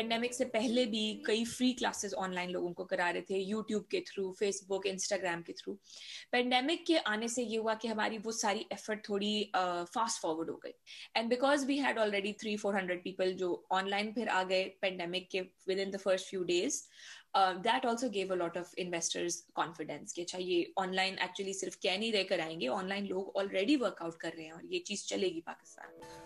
Pandemic से पहले भी कई फ्री क्लासेस ऑनलाइन लोगों को करा रहे थे, यूट्यूब के थ्रू, फेसबुक, इंस्टाग्राम के थ्रू. पेंडेमिक के आने से ये हुआ कि हमारी वो सारी एफर्ट थोड़ी फास्ट फॉरवर्ड हो गई, and because we had already 300-400 people जो ऑनलाइन फिर आ गए पेंडेमिक के within the first few days, that also gave a lot of investors confidence कि अच्छा ये ऑनलाइन एक्चुअली सिर्फ कह नहीं रहे कराएंगे, ऑनलाइन लोग ऑलरेडी वर्कआउट कर रहे हैं और ये चीज चलेगी पाकिस्तान में.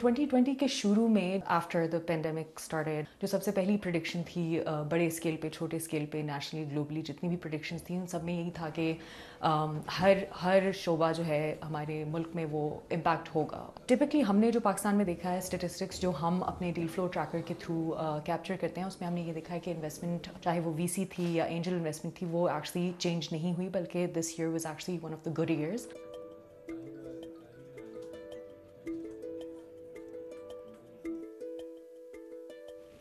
ट्वेंटी 2020 के शुरू में आफ्टर द पेंडेमिक स्टार्टेड जो सबसे पहली प्रिडिक्शन थी बड़े स्केल पे, छोटे स्केल पे, नेशनली, ग्लोबली जितनी भी प्रिडिक्शंस थी उन सब में यही था कि हर शोबा जो है हमारे मुल्क में वो इम्पैक्ट होगा. टिपिकली हमने जो पाकिस्तान में देखा है स्टेटिस्टिक्स जो हम अपने डील फ्लो ट्रैकर के थ्रू कैप्चर करते हैं, उसमें हमने ये देखा है कि इन्वेस्टमेंट चाहे वो VC थी या एंजल इन्वेस्टमेंट थी वो एक्चुअली चेंज नहीं हुई, बल्कि this year was actually one of the good years.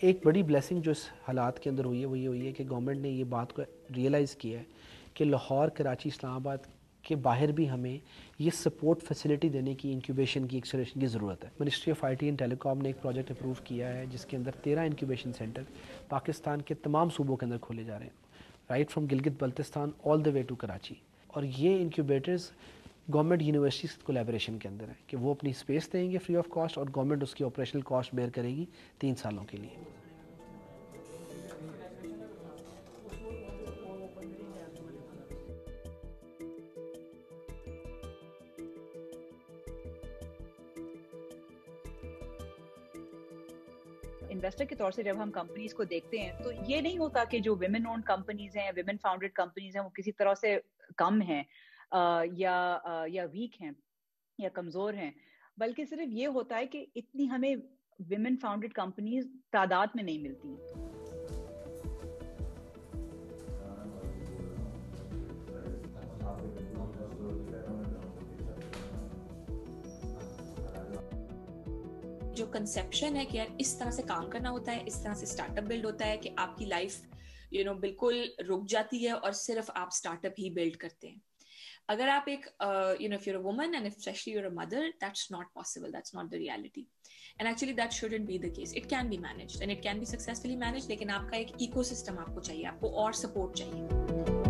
एक बड़ी ब्लेसिंग जो इस हालात के अंदर हुई है वो ये हुई है कि गवर्नमेंट ने ये बात को रियलाइज़ किया है कि लाहौर, कराची, इस्लामाबाद के बाहर भी हमें ये सपोर्ट फैसिलिटी देने की, इंक्यूबेशन की, एक्सेलरेशन की ज़रूरत है. Ministry of IT and telecom ने एक प्रोजेक्ट अप्रूव किया है जिसके अंदर 13 इंक्यूबेशन सेंटर पाकिस्तान के तमाम सूबों के अंदर खोले जा रहे हैं, right from Gilgit Baltistan all the way to Karachi. और ये इंक्यूबेटर्स गवर्नमेंट यूनिवर्सिटीज़ कोलैबोरेशन के अंदर है कि वो अपनी स्पेस देंगे फ्री ऑफ कॉस्ट और गवर्नमेंट उसकी ऑपरेशनल कॉस्ट बेयर करेगी 3 सालों के लिए. इन्वेस्टर के तौर से जब हम कंपनीज को देखते हैं तो ये नहीं होता कि जो विमेन ओन्ड कंपनीज हैं, विमेन फाउंडेड कंपनीज हैं, वो किसी तरह से कम हैं या वीक हैं या कमजोर हैं, बल्कि सिर्फ ये होता है कि इतनी हमें विमेन फाउंडेड कंपनीज तादाद में नहीं मिलती. जो कंसेप्शन है कि यार इस तरह से काम करना होता है, इस तरह से स्टार्टअप बिल्ड होता है कि आपकी लाइफ बिल्कुल रुक जाती है और सिर्फ आप स्टार्टअप ही बिल्ड करते हैं. अगर आप एक if you're a woman and especially you're a mother, that's not possible, that's not the reality, and actually that shouldn't be the case. It can be managed and it can be successfully managed, लेकिन आपका एक ecosystem आपको चाहिए, आपको और support चाहिए.